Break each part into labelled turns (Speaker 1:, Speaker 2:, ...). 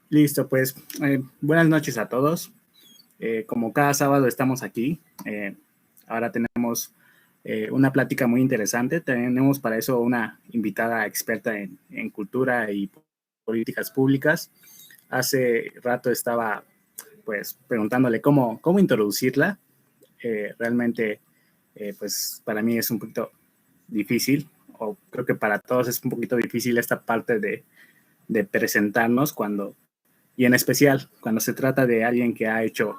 Speaker 1: Listo, pues buenas noches a todos. Como cada sábado estamos aquí, ahora tenemos una plática muy interesante. Tenemos para eso una invitada experta en cultura y políticas públicas. Hace rato estaba pues preguntándole cómo introducirla. Realmente pues para mí es un poquito difícil, o creo que para todos es un poquito difícil esta parte de presentarnos y en especial cuando se trata de alguien que ha hecho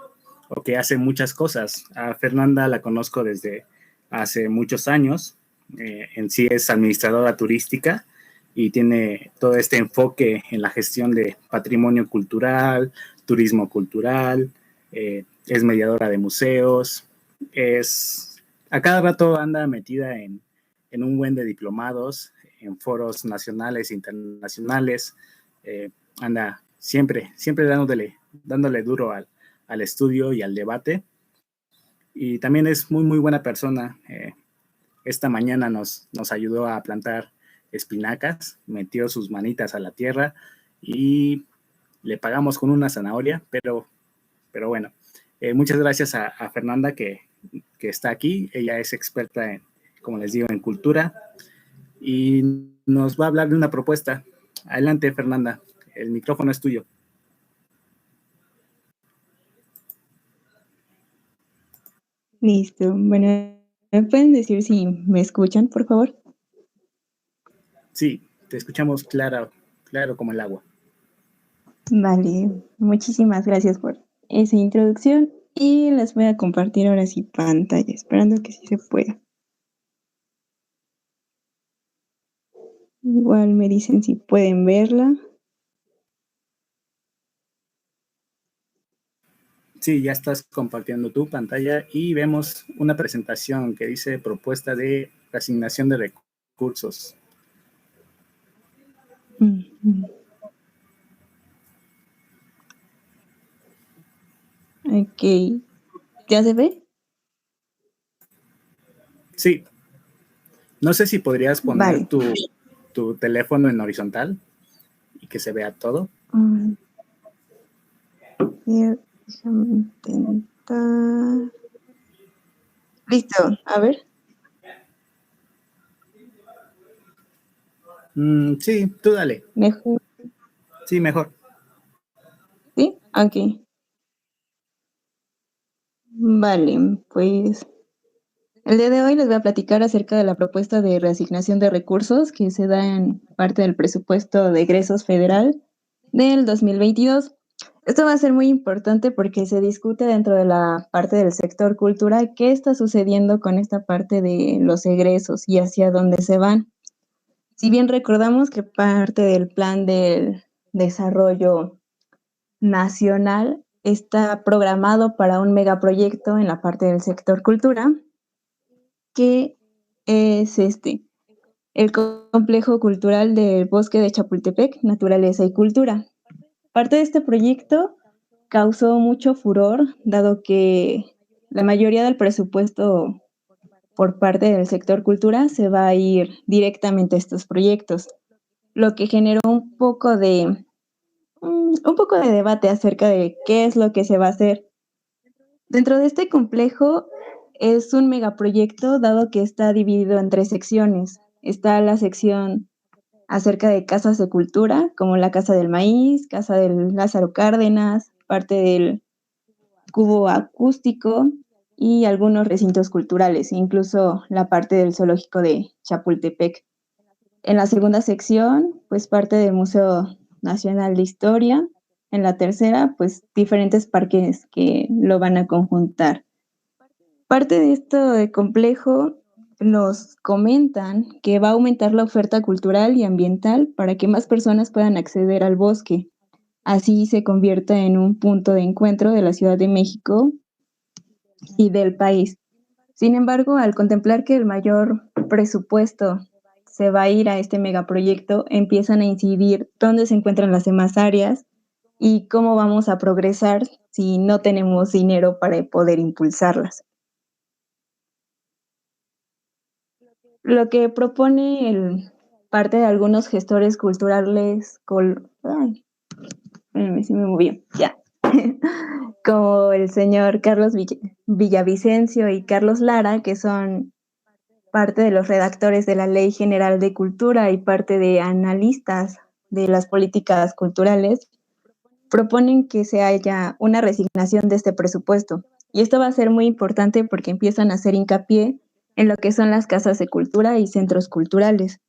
Speaker 1: o que hace muchas cosas. A Fernanda la conozco desde hace muchos años. En sí es administradora turística y tiene todo este enfoque en la gestión de patrimonio cultural, turismo cultural, es mediadora de museos, a cada rato anda metida en un buen de diplomados, en foros nacionales e internacionales, anda siempre dándole duro al estudio y al debate. Y también es muy buena persona. Esta mañana nos ayudó a plantar espinacas, metió sus manitas a la tierra y le pagamos con una zanahoria, pero bueno, muchas gracias a Fernanda que está aquí. Ella es experta como les digo, en cultura y nos va a hablar de una propuesta. Adelante, Fernanda, el micrófono es tuyo.
Speaker 2: Listo. Bueno, ¿me pueden decir si me escuchan, por favor?
Speaker 1: Sí, te escuchamos claro como el agua.
Speaker 2: Vale, muchísimas gracias por esa introducción y les voy a compartir ahora sí pantalla, esperando que sí se pueda. Igual me dicen si pueden verla.
Speaker 1: Sí, ya estás compartiendo tu pantalla y vemos una presentación que dice propuesta de asignación de recursos.
Speaker 2: Ok. ¿Ya se ve?
Speaker 1: Sí. No sé si podrías poner
Speaker 2: vale.
Speaker 1: tu teléfono en horizontal y que se vea todo.
Speaker 2: Déjame intentar. Listo, a ver.
Speaker 1: Sí, tú dale.
Speaker 2: ¿Mejor?
Speaker 1: Sí, mejor.
Speaker 2: ¿Sí? Ok. Vale, pues el día de hoy les voy a platicar acerca de la propuesta de reasignación de recursos que se da en parte del presupuesto de egresos federal del 2022. Esto va a ser muy importante porque se discute dentro de la parte del sector cultura qué está sucediendo con esta parte de los egresos y hacia dónde se van. Si bien recordamos que parte del plan del desarrollo nacional está programado para un megaproyecto en la parte del sector cultura, que es el complejo cultural del bosque de Chapultepec, Naturaleza y Cultura. Parte de este proyecto causó mucho furor, dado que la mayoría del presupuesto por parte del sector cultura se va a ir directamente a estos proyectos, lo que generó un poco de debate acerca de qué es lo que se va a hacer. Dentro de este complejo es un megaproyecto dado que está dividido en 3 secciones. Está la sección acerca de casas de cultura, como la Casa del Maíz, Casa del Lázaro Cárdenas, parte del cubo acústico y algunos recintos culturales, incluso la parte del zoológico de Chapultepec. En la segunda sección, pues parte del Museo Nacional de Historia. En la tercera, pues diferentes parques que lo van a conjuntar. Parte de esto de complejo nos comentan que va a aumentar la oferta cultural y ambiental para que más personas puedan acceder al bosque. Así se convierta en un punto de encuentro de la Ciudad de México y del país. Sin embargo, al contemplar que el mayor presupuesto se va a ir a este megaproyecto, empiezan a incidir dónde se encuentran las demás áreas y cómo vamos a progresar si no tenemos dinero para poder impulsarlas. Lo que propone parte de algunos gestores culturales, ay, espérenme, sí me movió, ya. Como el señor Carlos Villavicencio y Carlos Lara, que son parte de los redactores de la Ley General de Cultura y parte de analistas de las políticas culturales, proponen que se haya una resignación de este presupuesto. Y esto va a ser muy importante porque empiezan a hacer hincapié en lo que son las casas de cultura y centros culturales.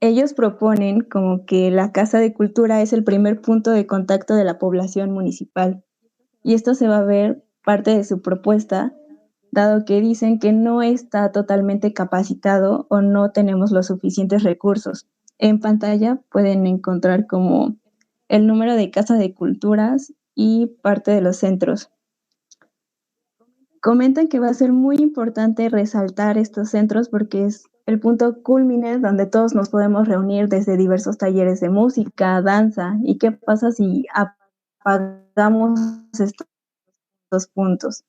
Speaker 2: Ellos proponen como que la casa de cultura es el primer punto de contacto de la población municipal. Y esto se va a ver parte de su propuesta, dado que dicen que no está totalmente capacitado o no tenemos los suficientes recursos. En pantalla pueden encontrar como el número de casas de culturas y parte de los centros. Comentan que va a ser muy importante resaltar estos centros porque es el punto culmine donde todos nos podemos reunir desde diversos talleres de música, danza. ¿Y qué pasa si apagamos estos puntos?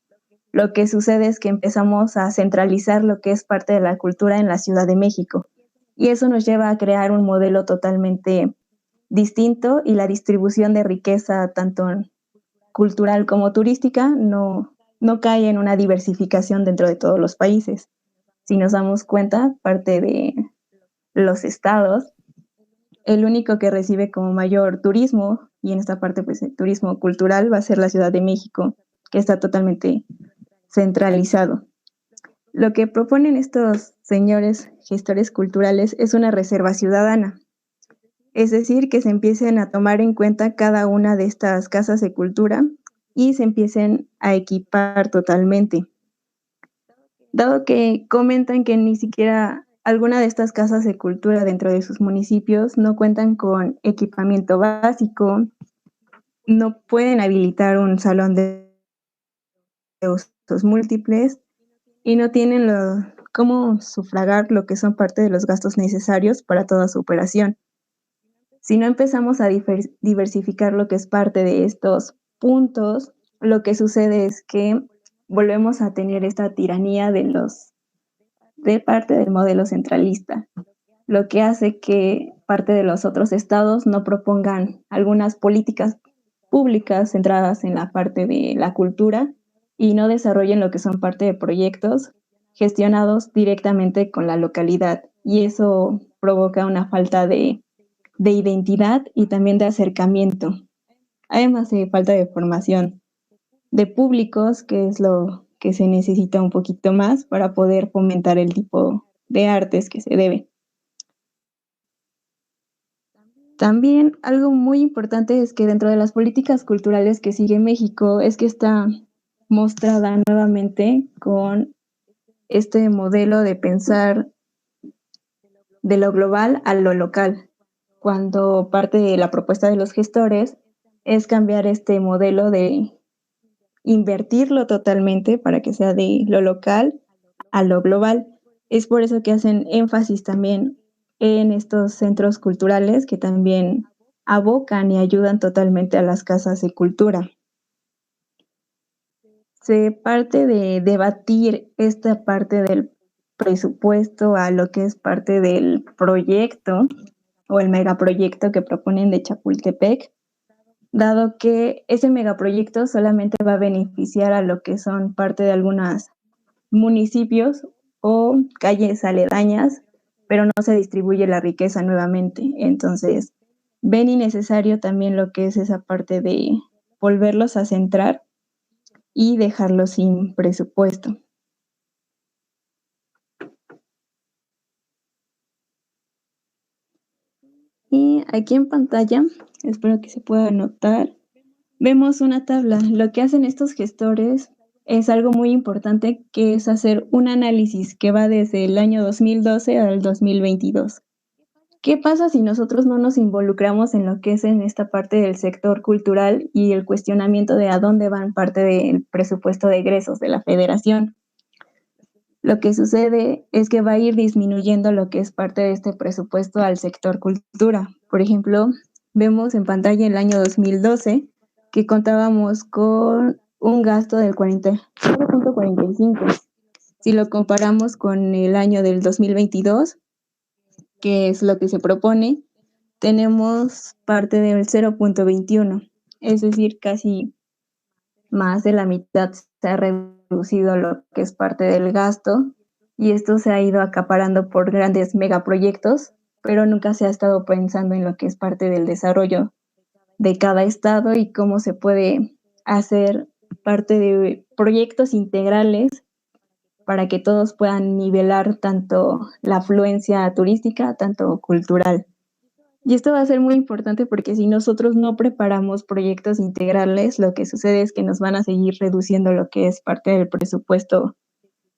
Speaker 2: Lo que sucede es que empezamos a centralizar lo que es parte de la cultura en la Ciudad de México. Y eso nos lleva a crear un modelo totalmente distinto y la distribución de riqueza, tanto cultural como turística, no cae en una diversificación dentro de todos los países. Si nos damos cuenta, parte de los estados, el único que recibe como mayor turismo, y en esta parte pues el turismo cultural, va a ser la Ciudad de México, que está totalmente centralizado. Lo que proponen estos señores gestores culturales es una reserva ciudadana, es decir, que se empiecen a tomar en cuenta cada una de estas casas de cultura y se empiecen a equipar totalmente. Dado que comentan que ni siquiera alguna de estas casas de cultura dentro de sus municipios no cuentan con equipamiento básico, no pueden habilitar un salón de usos múltiples y no tienen cómo sufragar lo que son parte de los gastos necesarios para toda su operación. Si no empezamos a diversificar lo que es parte de estos puntos, lo que sucede es que volvemos a tener esta tiranía de parte del modelo centralista, lo que hace que parte de los otros estados no propongan algunas políticas públicas centradas en la parte de la cultura y no desarrollen lo que son parte de proyectos gestionados directamente con la localidad. Y eso provoca una falta de identidad y también de acercamiento, además de falta de formación de públicos, que es lo que se necesita un poquito más para poder fomentar el tipo de artes que se debe. También algo muy importante es que dentro de las políticas culturales que sigue México es que está mostrada nuevamente con este modelo de pensar de lo global a lo local, cuando parte de la propuesta de los gestores es cambiar este modelo de invertirlo totalmente para que sea de lo local a lo global. Es por eso que hacen énfasis también en estos centros culturales que también abocan y ayudan totalmente a las casas de cultura. Se parte de debatir esta parte del presupuesto a lo que es parte del proyecto o el megaproyecto que proponen de Chapultepec, dado que ese megaproyecto solamente va a beneficiar a lo que son parte de algunos municipios o calles aledañas, pero no se distribuye la riqueza nuevamente. Entonces, ven innecesario también lo que es esa parte de volverlos a centrar y dejarlos sin presupuesto. Y aquí en pantalla, espero que se pueda notar, vemos una tabla. Lo que hacen estos gestores es algo muy importante, que es hacer un análisis que va desde el año 2012 al 2022. ¿Qué pasa si nosotros no nos involucramos en lo que es en esta parte del sector cultural y el cuestionamiento de a dónde van parte del presupuesto de egresos de la federación? Lo que sucede es que va a ir disminuyendo lo que es parte de este presupuesto al sector cultura. Por ejemplo, vemos en pantalla el año 2012 que contábamos con un gasto del 40.45 Si lo comparamos con el año del 2022, que es lo que se propone, tenemos parte del 0.21, es decir, casi más de la mitad se ha reducido lo que es parte del gasto, y esto se ha ido acaparando por grandes megaproyectos, pero nunca se ha estado pensando en lo que es parte del desarrollo de cada estado y cómo se puede hacer parte de proyectos integrales para que todos puedan nivelar tanto la afluencia turística, tanto cultural. Y esto va a ser muy importante porque si nosotros no preparamos proyectos integrales, lo que sucede es que nos van a seguir reduciendo lo que es parte del presupuesto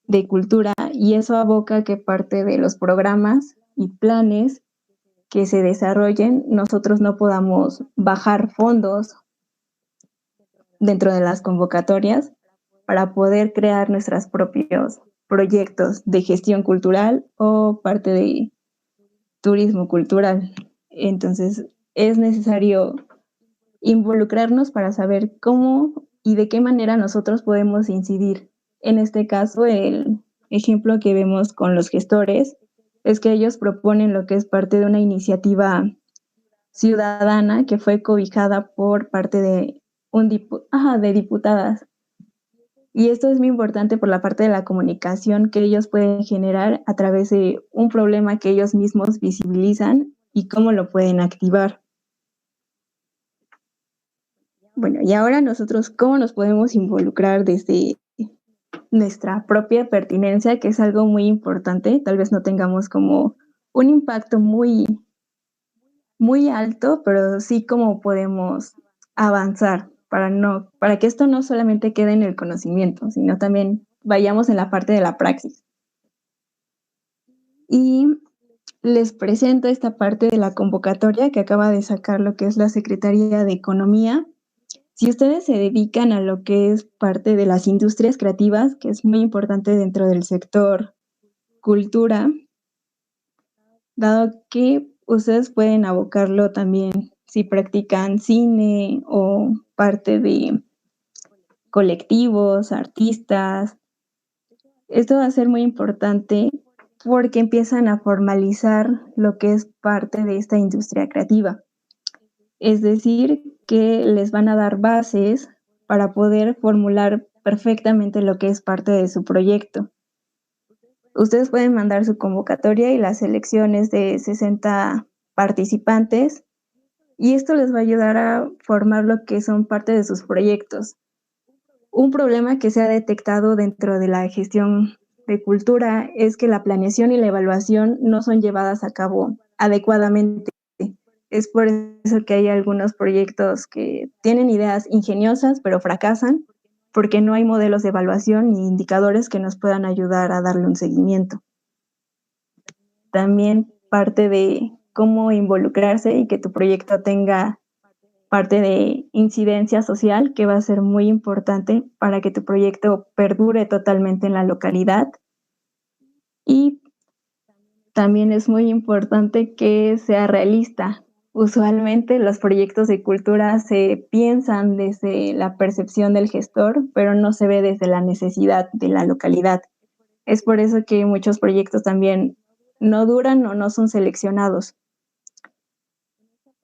Speaker 2: de cultura, y eso aboca a que parte de los programas y planes que se desarrollen, nosotros no podamos bajar fondos dentro de las convocatorias para poder crear nuestros propios proyectos de gestión cultural o parte de turismo cultural. Entonces, es necesario involucrarnos para saber cómo y de qué manera nosotros podemos incidir. En este caso, el ejemplo que vemos con los gestores es que ellos proponen lo que es parte de una iniciativa ciudadana que fue cobijada por parte de de diputadas. Y esto es muy importante por la parte de la comunicación que ellos pueden generar a través de un problema que ellos mismos visibilizan y cómo lo pueden activar. Bueno, y ahora nosotros, ¿cómo nos podemos involucrar desde nuestra propia pertinencia, que es algo muy importante? Tal vez no tengamos como un impacto muy alto, pero sí cómo podemos avanzar para que esto no solamente quede en el conocimiento, sino también vayamos en la parte de la praxis. Y les presento esta parte de la convocatoria que acaba de sacar lo que es la Secretaría de Economía. Si ustedes se dedican a lo que es parte de las industrias creativas, que es muy importante dentro del sector cultura, dado que ustedes pueden abocarlo también si practican cine o parte de colectivos, artistas. Esto va a ser muy importante porque empiezan a formalizar lo que es parte de esta industria creativa. Es decir, que les van a dar bases para poder formular perfectamente lo que es parte de su proyecto. Ustedes pueden mandar su convocatoria y las selecciones de 60 participantes, y esto les va a ayudar a formar lo que son parte de sus proyectos. Un problema que se ha detectado dentro de la gestión de cultura es que la planeación y la evaluación no son llevadas a cabo adecuadamente. Es por eso que hay algunos proyectos que tienen ideas ingeniosas, pero fracasan porque no hay modelos de evaluación ni indicadores que nos puedan ayudar a darle un seguimiento. También parte de cómo involucrarse y que tu proyecto tenga parte de incidencia social, que va a ser muy importante para que tu proyecto perdure totalmente en la localidad. Y también es muy importante que sea realista. Usualmente los proyectos de cultura se piensan desde la percepción del gestor, pero no se ve desde la necesidad de la localidad. Es por eso que muchos proyectos también no duran o no son seleccionados.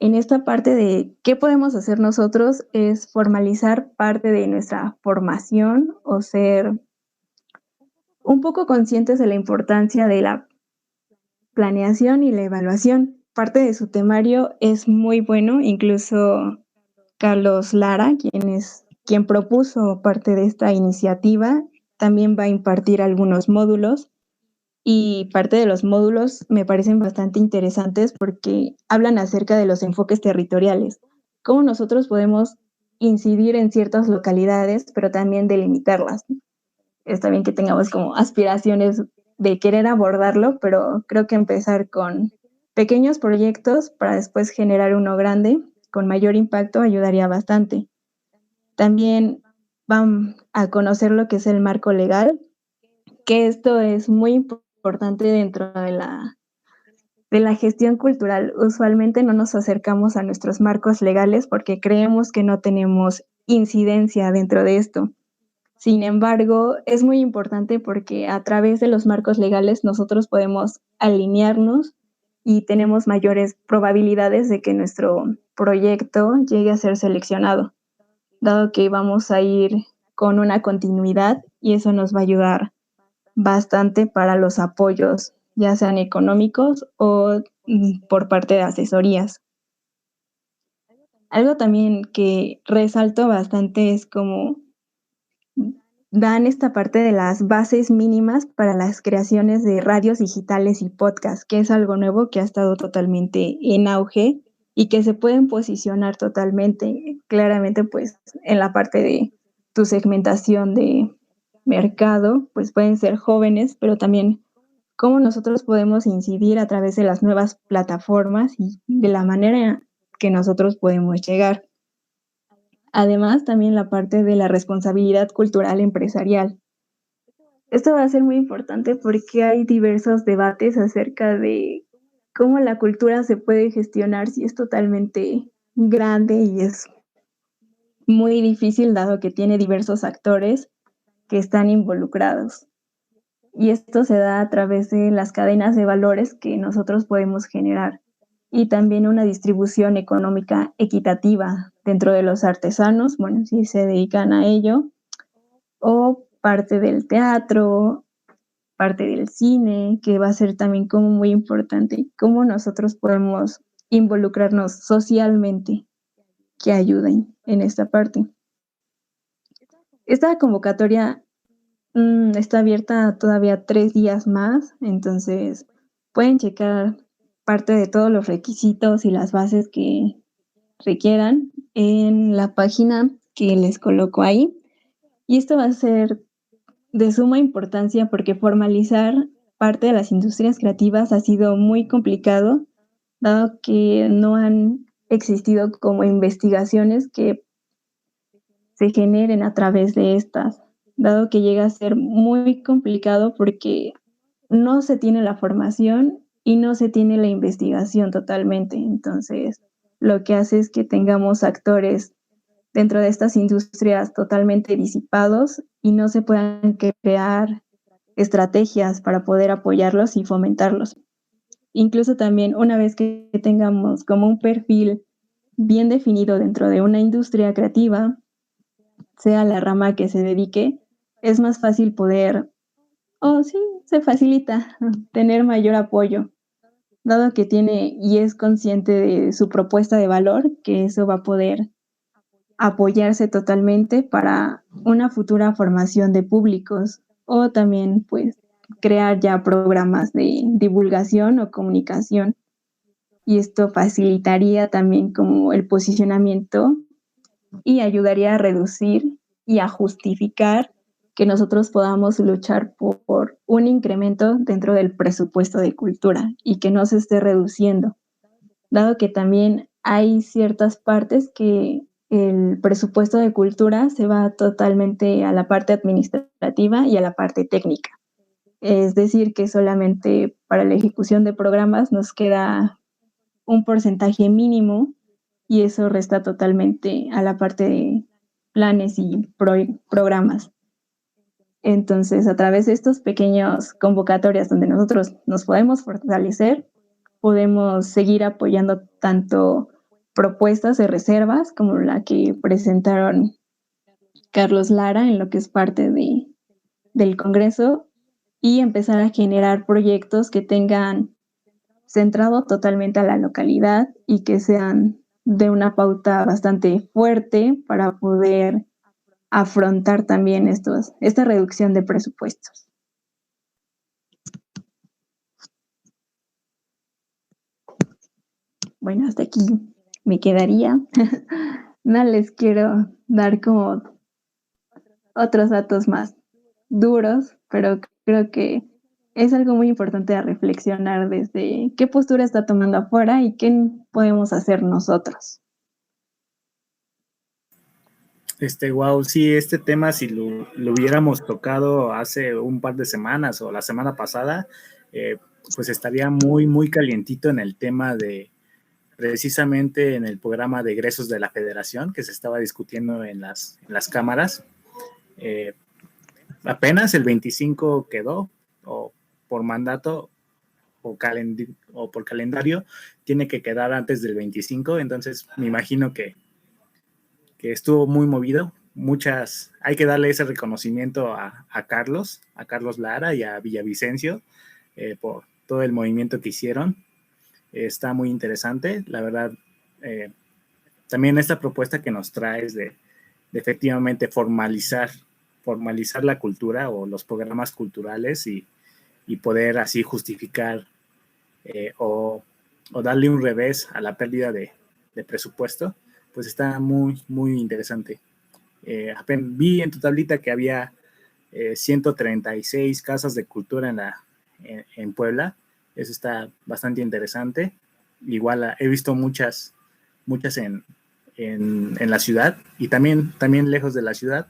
Speaker 2: En esta parte de qué podemos hacer nosotros es formalizar parte de nuestra formación o ser un poco conscientes de la importancia de la planeación y la evaluación. Parte de su temario es muy bueno, incluso Carlos Lara, quien propuso parte de esta iniciativa, también va a impartir algunos módulos, y parte de los módulos me parecen bastante interesantes porque hablan acerca de los enfoques territoriales, cómo nosotros podemos incidir en ciertas localidades, pero también delimitarlas. Está bien que tengamos como aspiraciones de querer abordarlo, pero creo que empezar con pequeños proyectos para después generar uno grande con mayor impacto ayudaría bastante. También van a conocer lo que es el marco legal, que esto es muy importante dentro de la gestión cultural. Usualmente no nos acercamos a nuestros marcos legales porque creemos que no tenemos incidencia dentro de esto. Sin embargo, es muy importante porque a través de los marcos legales nosotros podemos alinearnos y tenemos mayores probabilidades de que nuestro proyecto llegue a ser seleccionado, dado que vamos a ir con una continuidad y eso nos va a ayudar bastante para los apoyos, ya sean económicos o por parte de asesorías. Algo también que resalto bastante es como dan esta parte de las bases mínimas para las creaciones de radios digitales y podcasts, que es algo nuevo que ha estado totalmente en auge y que se pueden posicionar totalmente claramente pues en la parte de tu segmentación de mercado, pues pueden ser jóvenes, pero también cómo nosotros podemos incidir a través de las nuevas plataformas y de la manera que nosotros podemos llegar. Además, también la parte de la responsabilidad cultural empresarial. Esto va a ser muy importante porque hay diversos debates acerca de cómo la cultura se puede gestionar si es totalmente grande y es muy difícil dado que tiene diversos actores que están involucrados. Y esto se da a través de las cadenas de valores que nosotros podemos generar y también una distribución económica equitativa dentro de los artesanos, bueno, si se dedican a ello, o parte del teatro, parte del cine, que va a ser también como muy importante, cómo nosotros podemos involucrarnos socialmente que ayuden en esta parte. Esta convocatoria está abierta todavía 3 días más, entonces pueden checar parte de todos los requisitos y las bases que requieran en la página que les coloco ahí. Y esto va a ser de suma importancia porque formalizar parte de las industrias creativas ha sido muy complicado, dado que no han existido como investigaciones que se generen a través de estas, dado que llega a ser muy complicado porque no se tiene la formación y no se tiene la investigación totalmente. Entonces, lo que hace es que tengamos actores dentro de estas industrias totalmente disipados y no se puedan crear estrategias para poder apoyarlos y fomentarlos. Incluso también una vez que tengamos como un perfil bien definido dentro de una industria creativa, sea la rama que se dedique, es más fácil poder, sí, se facilita tener mayor apoyo, dado que tiene y es consciente de su propuesta de valor, que eso va a poder apoyarse totalmente para una futura formación de públicos o también pues crear ya programas de divulgación o comunicación. Y esto facilitaría también como el posicionamiento y ayudaría a reducir y a justificar que nosotros podamos luchar por un incremento dentro del presupuesto de cultura y que no se esté reduciendo, dado que también hay ciertas partes que el presupuesto de cultura se va totalmente a la parte administrativa y a la parte técnica. Es decir, que solamente para la ejecución de programas nos queda un porcentaje mínimo y eso resta totalmente a la parte de planes y programas. Entonces, a través de estos pequeños convocatorias donde nosotros nos podemos fortalecer, podemos seguir apoyando tanto propuestas de reservas como la que presentaron Carlos Lara en lo que es parte del Congreso y empezar a generar proyectos que tengan centrado totalmente a la localidad y que sean de una pauta bastante fuerte para poder afrontar también esta reducción de presupuestos. Bueno, hasta aquí me quedaría. No les quiero dar como otros datos más duros, pero creo que es algo muy importante a reflexionar desde qué postura está tomando afuera y qué podemos hacer nosotros.
Speaker 1: Wow, sí, este tema, si lo hubiéramos tocado hace un par de semanas o la semana pasada, pues estaría muy, muy calientito en el tema de, precisamente en el programa de egresos de la Federación que se estaba discutiendo en las cámaras. apenas el 25 quedó, o por mandato o por calendario, tiene que quedar antes del 25, entonces me imagino que estuvo muy movido. Hay que darle ese reconocimiento a Carlos Lara y a Villavicencio por todo el movimiento que hicieron. Está muy interesante, la verdad. También esta propuesta que nos traes de efectivamente formalizar la cultura o los programas culturales y poder así justificar o darle un revés a la pérdida de presupuesto, pues está muy, muy interesante. Vi en tu tablita que había 136 casas de cultura en Puebla. Eso está bastante interesante. Igual he visto muchas en la ciudad y también lejos de la ciudad,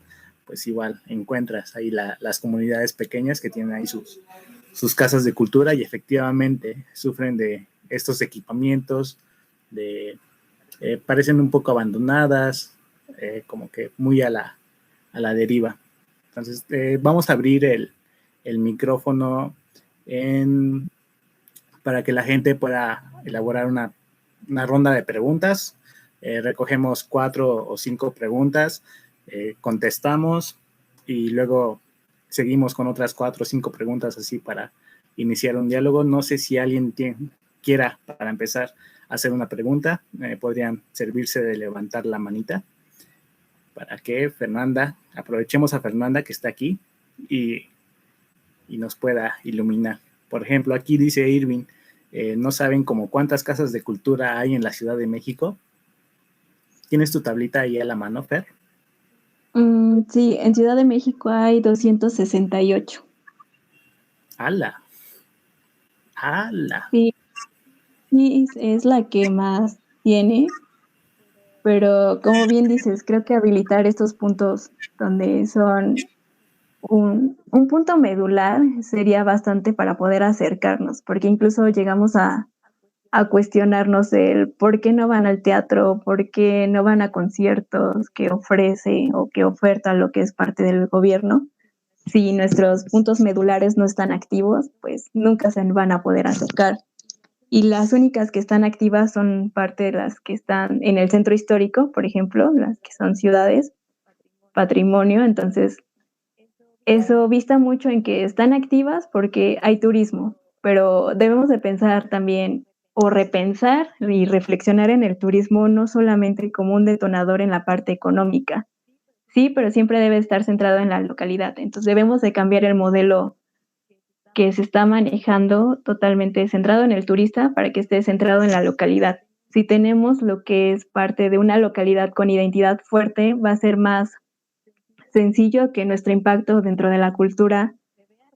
Speaker 1: pues igual encuentras ahí las comunidades pequeñas que tienen ahí sus casas de cultura y efectivamente sufren de estos equipamientos, parecen un poco abandonadas, como que muy a la deriva. Entonces, vamos a abrir el micrófono para que la gente pueda elaborar una ronda de preguntas. Recogemos 4 o 5 preguntas, contestamos y luego seguimos con otras 4 o 5 preguntas así para iniciar un diálogo. No sé si alguien quiera, para empezar, hacer una pregunta. Podrían servirse de levantar la manita para que aprovechemos a Fernanda que está aquí y nos pueda iluminar. Por ejemplo, aquí dice Irving, no saben como cuántas casas de cultura hay en la Ciudad de México. ¿Tienes tu tablita ahí a la mano, Fer?
Speaker 2: Sí, en Ciudad de México hay 268.
Speaker 1: ¡Hala! ¡Hala!
Speaker 2: Sí, es la que más tiene, pero como bien dices, creo que habilitar estos puntos donde son un punto medular sería bastante para poder acercarnos, porque incluso llegamos a cuestionarnos el por qué no van al teatro, por qué no van a conciertos que ofrece o que oferta lo que es parte del gobierno. Si nuestros puntos medulares no están activos, pues nunca se van a poder acercar. Y las únicas que están activas son parte de las que están en el centro histórico, por ejemplo, las que son ciudades, patrimonio. Entonces, eso vista mucho en que están activas porque hay turismo, pero debemos de pensar también o repensar y reflexionar en el turismo no solamente como un detonador en la parte económica. Sí, pero siempre debe estar centrado en la localidad. Entonces debemos de cambiar el modelo que se está manejando totalmente centrado en el turista para que esté centrado en la localidad. Si tenemos lo que es parte de una localidad con identidad fuerte, va a ser más sencillo que nuestro impacto dentro de la cultura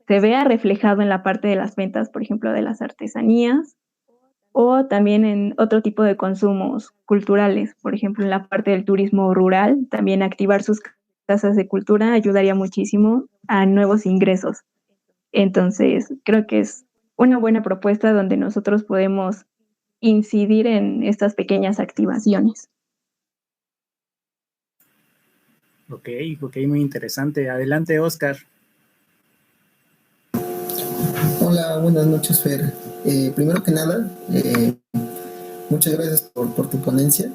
Speaker 2: se vea reflejado en la parte de las ventas, por ejemplo, de las artesanías, o también en otro tipo de consumos culturales, por ejemplo, en la parte del turismo rural, también activar sus casas de cultura ayudaría muchísimo a nuevos ingresos. Entonces, creo que es una buena propuesta donde nosotros podemos incidir en estas pequeñas activaciones.
Speaker 1: Ok, muy interesante. Adelante, Oscar.
Speaker 3: Hola, buenas noches, Fer. Primero que nada, muchas gracias por tu ponencia.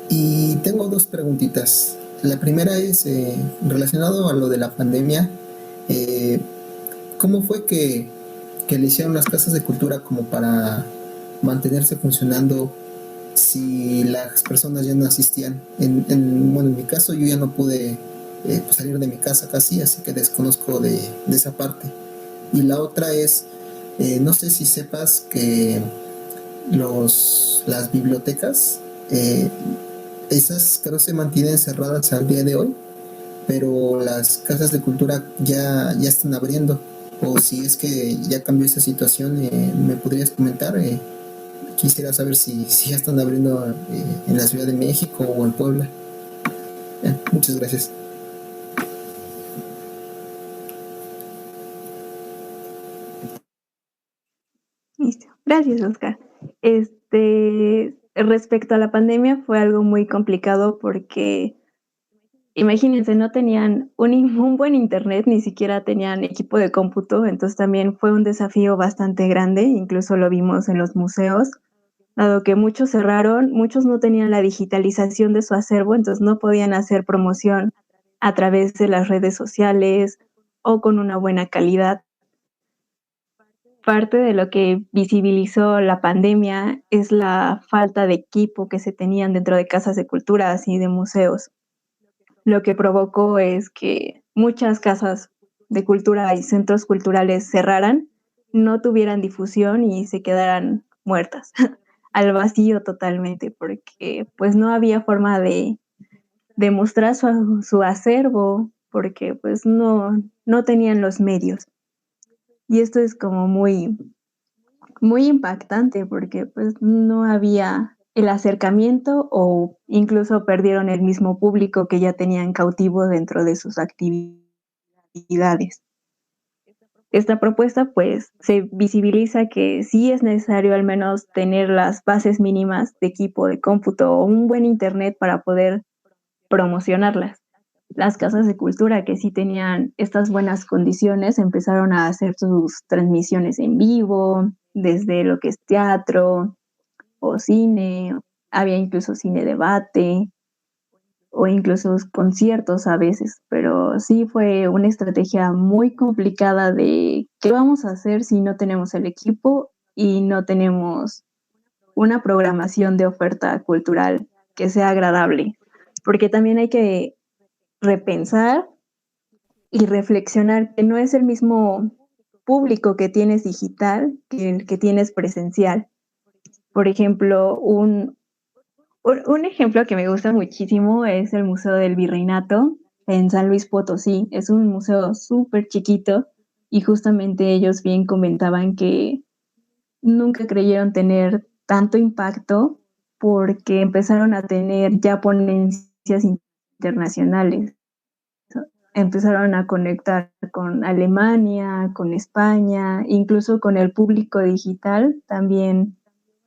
Speaker 3: Y tengo dos preguntitas. La primera es relacionado a lo de la pandemia. eh, ¿Cómo fue que le hicieron las casas de cultura como para mantenerse funcionando si las personas ya no asistían? Bueno, en mi caso yo ya no pude pues, salir de mi casa casi, así que desconozco de esa parte. Y la otra es, no sé si sepas que las bibliotecas, esas creo se mantienen cerradas al día de hoy, pero las casas de cultura ya están abriendo. O si es que ya cambió esa situación, me podrías comentar. Quisiera saber si ya están abriendo en la Ciudad de México o en Puebla. Muchas gracias.
Speaker 2: Listo. Gracias, Oscar. Respecto a la pandemia fue algo muy complicado porque Imagínense, no tenían un buen internet, ni siquiera tenían equipo de cómputo, entonces también fue un desafío bastante grande, incluso lo vimos en los museos, dado que muchos cerraron, muchos no tenían la digitalización de su acervo, entonces no podían hacer promoción a través de las redes sociales o con una buena calidad. Parte de lo que visibilizó la pandemia es la falta de equipo que se tenían dentro de casas de culturas y de museos. Lo que provocó es que muchas casas de cultura y centros culturales cerraran, no tuvieran difusión y se quedaran muertas, al vacío totalmente, porque pues no había forma de mostrar su acervo, porque pues no tenían los medios. Y esto es como muy impactante porque pues no había el acercamiento o incluso perdieron el mismo público que ya tenían cautivo dentro de sus actividades. Esta propuesta pues se visibiliza que sí es necesario al menos tener las bases mínimas de equipo de cómputo o un buen internet para poder promocionarlas. Las casas de cultura que sí tenían estas buenas condiciones empezaron a hacer sus transmisiones en vivo, desde lo que es teatro o cine, había incluso cine debate o incluso conciertos a veces, pero sí fue una estrategia muy complicada de qué vamos a hacer si no tenemos el equipo y no tenemos una programación de oferta cultural que sea agradable, porque también hay que repensar y reflexionar que no es el mismo público que tienes digital que el que tienes presencial. Por ejemplo, un ejemplo que me gusta muchísimo es el Museo del Virreinato en San Luis Potosí. Es un museo súper chiquito y justamente ellos bien comentaban que nunca creyeron tener tanto impacto porque empezaron a tener ya ponencias internacionales. Empezaron a conectar con Alemania, con España, incluso con el público digital también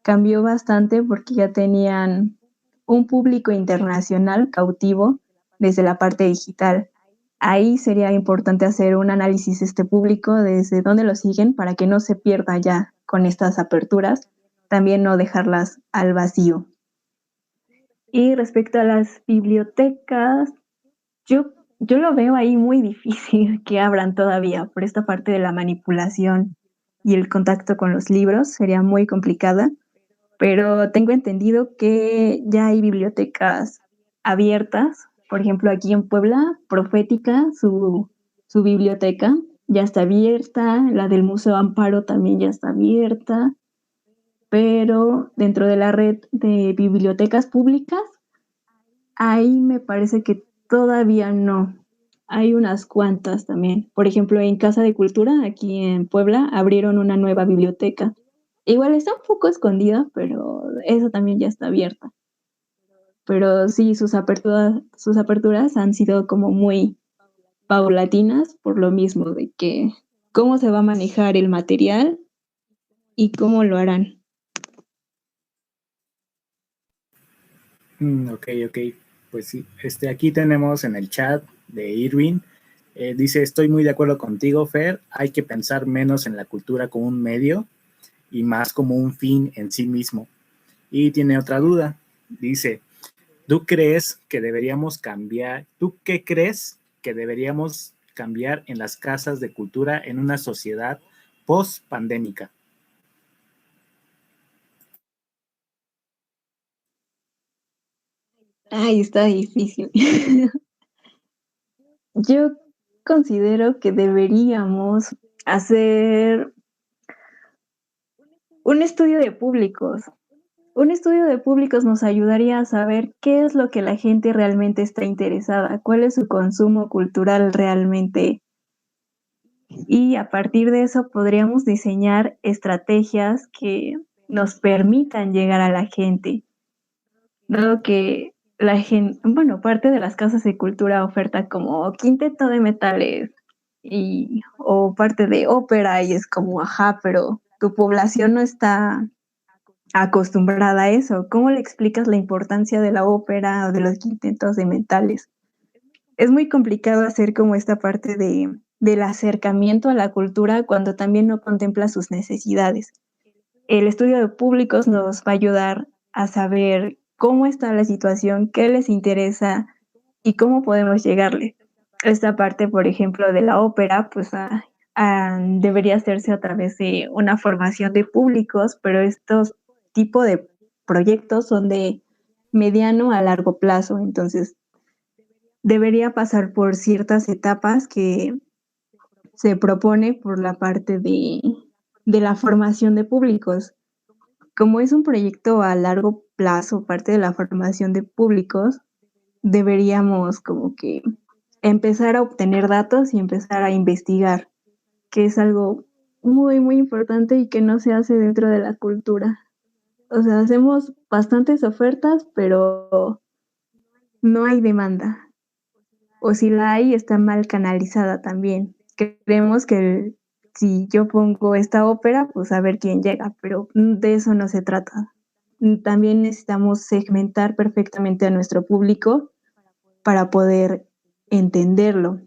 Speaker 2: cambió bastante porque ya tenían un público internacional cautivo desde la parte digital. Ahí sería importante hacer un análisis de este público, desde dónde lo siguen, para que no se pierda ya con estas aperturas, también no dejarlas al vacío. Y respecto a las bibliotecas, yo lo veo ahí muy difícil que abran todavía por esta parte de la manipulación y el contacto con los libros sería muy complicada, pero tengo entendido que ya hay bibliotecas abiertas, por ejemplo, aquí en Puebla, Profética, su biblioteca ya está abierta, la del Museo Amparo también ya está abierta, pero dentro de la red de bibliotecas públicas, ahí me parece que todavía no. Hay unas cuantas también. Por ejemplo, en Casa de Cultura, aquí en Puebla, abrieron una nueva biblioteca. Igual está un poco escondida, pero esa también ya está abierta. Pero sí, sus aperturas han sido como muy paulatinas por lo mismo de que cómo se va a manejar el material y cómo lo harán.
Speaker 1: Ok, ok. Pues sí, aquí tenemos en el chat de Irwin. Dice, estoy muy de acuerdo contigo, Fer. Hay que pensar menos en la cultura como un medio y más como un fin en sí mismo. Y tiene otra duda. Dice, ¿tú crees que deberíamos cambiar? ¿Tú qué crees que deberíamos cambiar en las casas de cultura en una sociedad post-pandémica?
Speaker 2: Ay, está difícil. Yo considero que deberíamos hacer un estudio de públicos. Un estudio de públicos nos ayudaría a saber qué es lo que la gente realmente está interesada, cuál es su consumo cultural realmente. Y a partir de eso podríamos diseñar estrategias que nos permitan llegar a la gente. Dado que la gente, bueno, parte de las casas de cultura oferta como quinteto de metales o parte de ópera y es como, ajá, pero tu población no está acostumbrada a eso. ¿Cómo le explicas la importancia de la ópera o de los quintetos de metales? es muy complicado hacer como esta parte del acercamiento a la cultura cuando también no contempla sus necesidades. El estudio de públicos nos va a ayudar a saber cómo está la situación, qué les interesa y cómo podemos llegarle. Esta parte, por ejemplo, de la ópera, pues debería hacerse a través de una formación de públicos, pero estos tipos de proyectos son de mediano a largo plazo, entonces debería pasar por ciertas etapas que se propone por la parte de la formación de públicos. Como es un proyecto a largo plazo, parte de la formación de públicos, deberíamos como que empezar a obtener datos y empezar a investigar, que es algo muy, muy importante y que no se hace dentro de la cultura. O sea, hacemos bastantes ofertas, pero no hay demanda. O si la hay, está mal canalizada también. Creemos que si yo pongo esta ópera, pues a ver quién llega, pero de eso no se trata. También necesitamos segmentar perfectamente a nuestro público para poder entenderlo.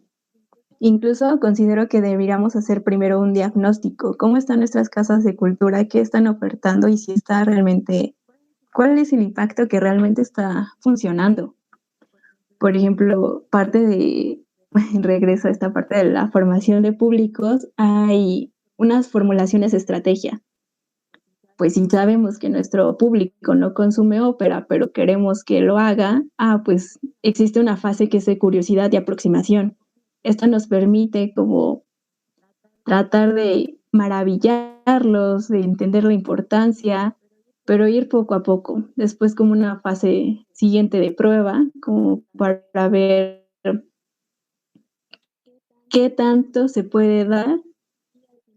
Speaker 2: Incluso considero que deberíamos hacer primero un diagnóstico. ¿Cómo están nuestras casas de cultura? ¿Qué están ofertando? Y si está realmente, ¿cuál es el impacto que realmente está funcionando? Por ejemplo, regreso a esta parte de la formación de públicos, hay unas formulaciones de estrategia. Pues si sabemos que nuestro público no consume ópera, pero queremos que lo haga, pues existe una fase que es de curiosidad y aproximación. Esto nos permite como tratar de maravillarlos, de entender la importancia, pero ir poco a poco. Después como una fase siguiente de prueba, como para ver qué tanto se puede dar,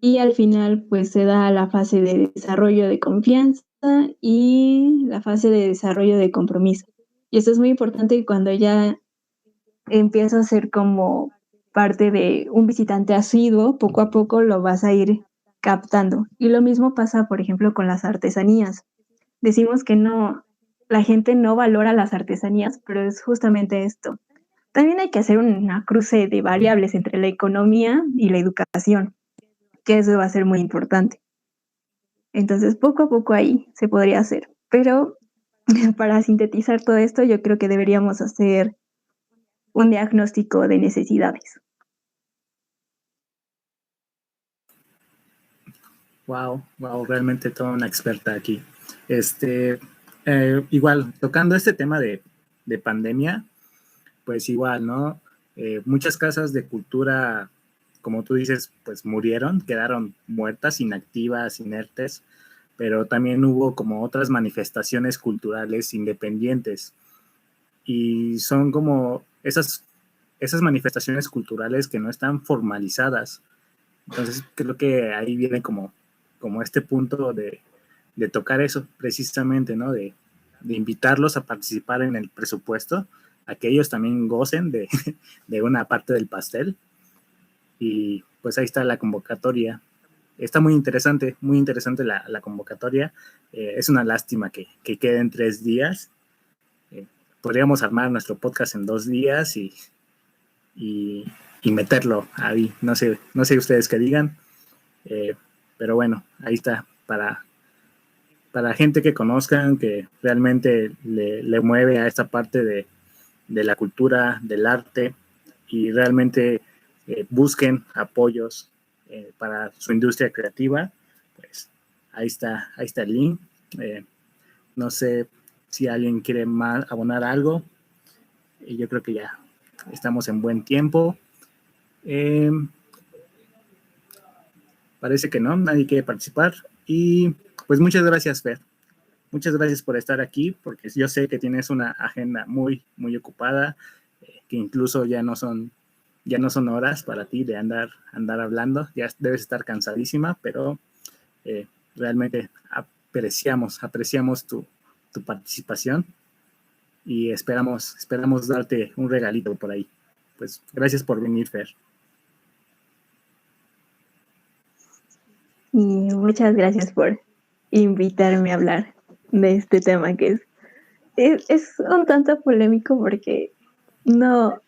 Speaker 2: y al final pues se da la fase de desarrollo de confianza y la fase de desarrollo de compromiso. Y esto es muy importante cuando ya empieza a ser como parte de un visitante asiduo, poco a poco lo vas a ir captando. Y lo mismo pasa, por ejemplo, con las artesanías. Decimos que no, la gente no valora las artesanías, pero es justamente esto. También hay que hacer una cruce de variables entre la economía y la educación, que eso va a ser muy importante. Entonces, poco a poco ahí se podría hacer. Pero para sintetizar todo esto, yo creo que deberíamos hacer un diagnóstico de necesidades.
Speaker 1: Wow, wow, realmente toda una experta aquí. Igual, tocando este tema de pandemia, pues igual, ¿no? Muchas casas de cultura, como tú dices, pues murieron, quedaron muertas, inactivas, inertes, pero también hubo como otras manifestaciones culturales independientes. Y son como esas manifestaciones culturales que no están formalizadas. Entonces creo que ahí viene como este punto de tocar eso precisamente, ¿no? De invitarlos a participar en el presupuesto, a que ellos también gocen de una parte del pastel. Y pues ahí está la convocatoria. Está muy interesante la convocatoria. Es una lástima que queden 3 días. Podríamos armar nuestro podcast en 2 días y meterlo ahí. No sé ustedes qué digan. Pero bueno, ahí está, para gente que conozcan, que realmente le mueve a esta parte de la cultura, del arte, y realmente busquen apoyos para su industria creativa, pues ahí está el link. No sé si alguien quiere más abonar algo, y yo creo que ya estamos en buen tiempo. Parece que no, nadie quiere participar. Y pues muchas gracias, Fer. Muchas gracias por estar aquí, porque yo sé que tienes una agenda muy, muy ocupada, que incluso ya no son horas para ti de andar hablando. Ya debes estar cansadísima, pero realmente apreciamos tu participación y esperamos darte un regalito por ahí. Pues gracias por venir, Fer.
Speaker 2: Y muchas gracias por invitarme a hablar de este tema que es un tanto polémico porque no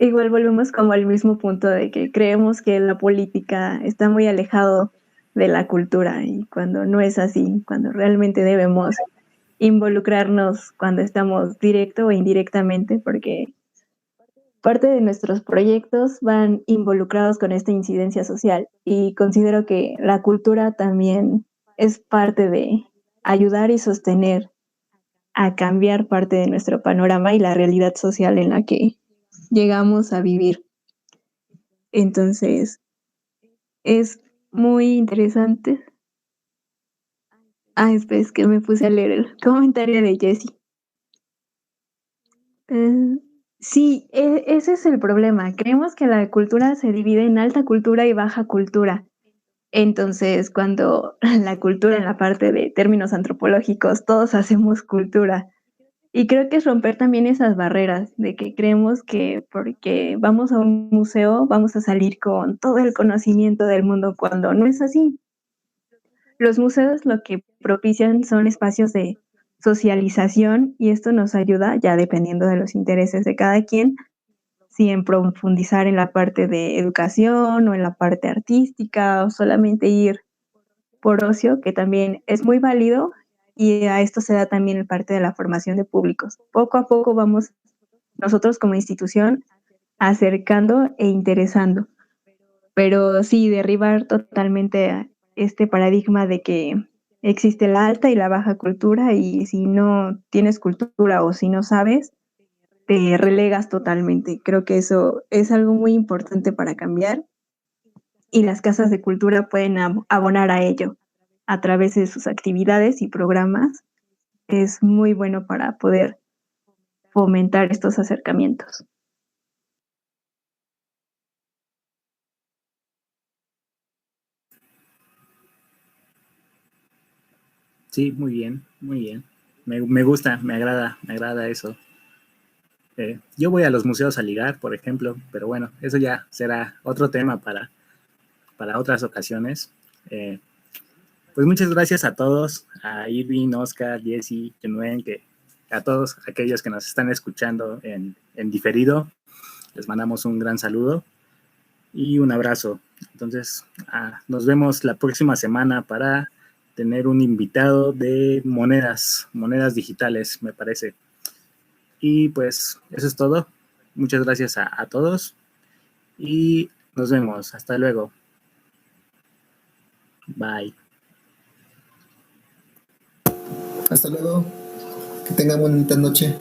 Speaker 2: igual volvemos como al mismo punto de que creemos que la política está muy alejado de la cultura y cuando no es así, cuando realmente debemos involucrarnos cuando estamos directo o indirectamente, porque parte de nuestros proyectos van involucrados con esta incidencia social y considero que la cultura también es parte de ayudar y sostener a cambiar parte de nuestro panorama y la realidad social en la que llegamos a vivir. Entonces, es muy interesante. Espera, es que me puse a leer el comentario de Jessie. Sí, ese es el problema. Creemos que la cultura se divide en alta cultura y baja cultura. Entonces, cuando la cultura en la parte de términos antropológicos, todos hacemos cultura. Y creo que es romper también esas barreras de que creemos que porque vamos a un museo vamos a salir con todo el conocimiento del mundo cuando no es así. Los museos lo que propician son espacios de socialización y esto nos ayuda, ya dependiendo de los intereses de cada quien, si en profundizar en la parte de educación o en la parte artística o solamente ir por ocio, que también es muy válido y a esto se da también parte de la formación de públicos. Poco a poco vamos nosotros como institución acercando e interesando, pero sí derribar totalmente este paradigma de que existe la alta y la baja cultura y si no tienes cultura o si no sabes, te relegas totalmente. Creo que eso es algo muy importante para cambiar y las casas de cultura pueden abonar a ello a través de sus actividades y programas. Es muy bueno para poder fomentar estos acercamientos.
Speaker 1: Sí, muy bien, muy bien. Me gusta, me agrada eso. Yo voy a los museos a ligar, por ejemplo, pero bueno, eso ya será otro tema para otras ocasiones. Pues muchas gracias a todos, a Irving, Oscar, Jesse, Junuen, a todos aquellos que nos están escuchando en diferido. Les mandamos un gran saludo y un abrazo. Entonces, nos vemos la próxima semana para tener un invitado de monedas digitales, me parece. Y pues eso es todo. Muchas gracias a todos y nos vemos. Hasta luego. Bye.
Speaker 3: Hasta luego. Que tengan bonita noche.